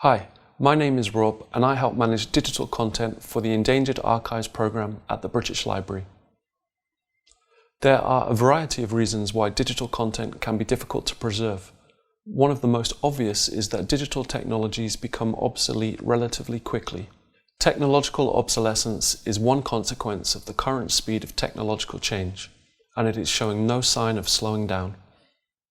Hi, my name is Rob and I help manage digital content for the Endangered Archives programme at the British Library. There are a variety of reasons why digital content can be difficult to preserve. One of the most obvious is that digital technologies become obsolete relatively quickly. Technological obsolescence is one consequence of the current speed of technological change, and it is showing no sign of slowing down.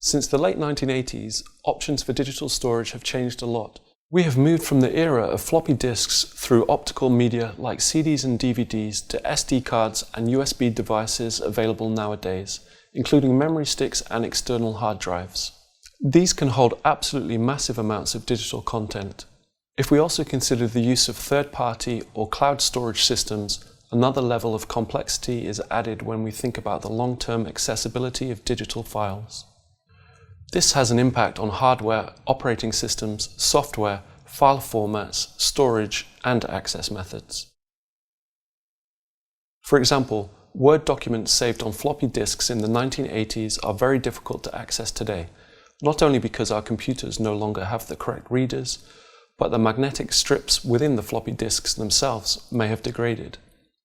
Since the late 1980s, options for digital storage have changed a lot. We have moved from the era of floppy disks through optical media like CDs and DVDs to SD cards and USB devices available nowadays, including memory sticks and external hard drives. These can hold absolutely massive amounts of digital content. If we also consider the use of third-party or cloud storage systems, another level of complexity is added when we think about the long-term accessibility of digital files. This has an impact on hardware, operating systems, software, file formats, storage, and access methods. For example, Word documents saved on floppy disks in the 1980s are very difficult to access today, not only because our computers no longer have the correct readers, but the magnetic strips within the floppy disks themselves may have degraded.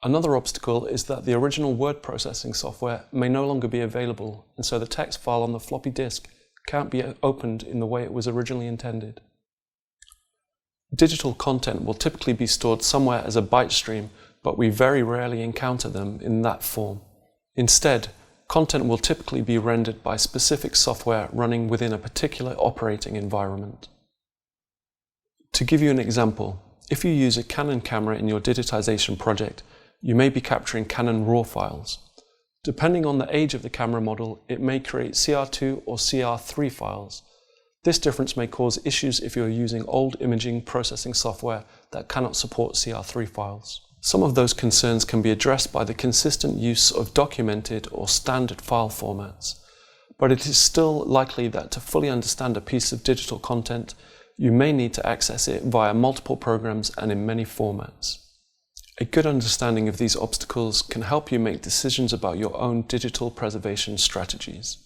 Another obstacle is that the original word processing software may no longer be available, and so the text file on the floppy disk can't be opened in the way it was originally intended. Digital content will typically be stored somewhere as a byte stream, but we very rarely encounter them in that form. Instead, content will typically be rendered by specific software running within a particular operating environment. To give you an example, if you use a Canon camera in your digitization project, you may be capturing Canon RAW files. Depending on the age of the camera model, it may create CR2 or CR3 files. This difference may cause issues if you're using old imaging processing software that cannot support CR3 files. Some of those concerns can be addressed by the consistent use of documented or standard file formats, but it is still likely that to fully understand a piece of digital content, you may need to access it via multiple programs and in many formats. A good understanding of these obstacles can help you make decisions about your own digital preservation strategies.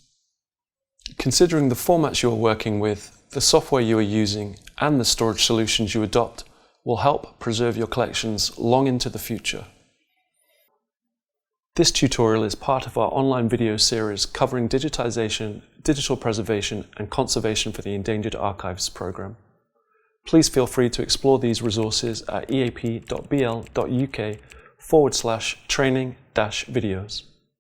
Considering the formats you are working with, the software you are using, and the storage solutions you adopt will help preserve your collections long into the future. This tutorial is part of our online video series covering digitization, digital preservation, and conservation for the Endangered Archives programme. Please feel free to explore these resources at eap.bl.uk/training-videos.